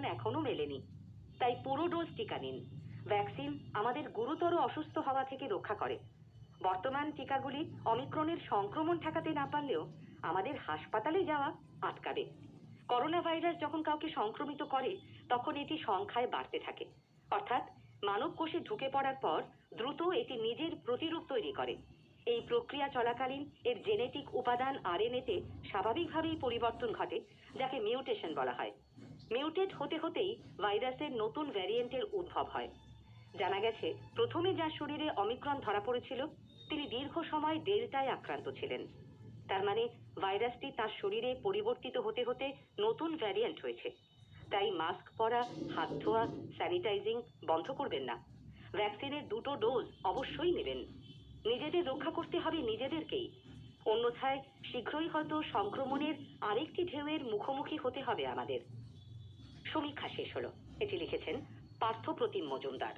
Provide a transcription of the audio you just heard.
সমাধান এখনো মেলেনি। তাই পুরো ডোজ টিকা নিন। ভ্যাকসিন আমাদের গুরুতর অসুস্থ হওয়া থেকে রক্ষা করে। বর্তমান টিকাগুলি অমিক্রনের সংক্রমণ ঠেকাতে না পারলেও আমাদের হাসপাতালে যাওয়া আটকাবে। করোনা ভাইরাস যখন কাউকে সংক্রমিত করে তখন এটি সংখ্যায় বাড়তে থাকে, অর্থাৎ মানব কোষে ঢুকে পড়ার পর দ্রুত এটি নিজের প্রতিরূপ তৈরি করে। এই প্রক্রিয়া চলাকালীন এর জেনেটিক উপাদান আরএনএতে স্বাভাবিকভাবেই পরিবর্তন ঘটে, যাকে মিউটেশন বলা হয়। মিউটেট হতে হতেই ভাইরাসের নতুন ভ্যারিয়েন্টের উদ্ভব হয়। জানা গেছে প্রথমে যার শরীরে অমিক্রন ধরা পড়েছিল তিনি দীর্ঘ সময় ডেল্টায় আক্রান্ত ছিলেন। তার মানে ভাইরাসটি তার শরীরে পরিবর্তিত হতে হতে নতুন ভ্যারিয়েন্ট হয়েছে। তাই মাস্ক পরা, হাত ধোয়া, স্যানিটাইজিং বন্ধ করবেন না। ভ্যাকসিনের 2টো ডোজ অবশ্যই নেবেন। নিজেদের রক্ষা করতে হবে নিজেদেরকেই, অন্যথায় শীঘ্রই হয়তো সংক্রমণের আরেকটি ঢেউয়ের মুখোমুখি হতে হবে আমাদের। সমীক্ষা শেষ হলো। এটি লিখেছেন পার্থ প্রতিম মজুমদার।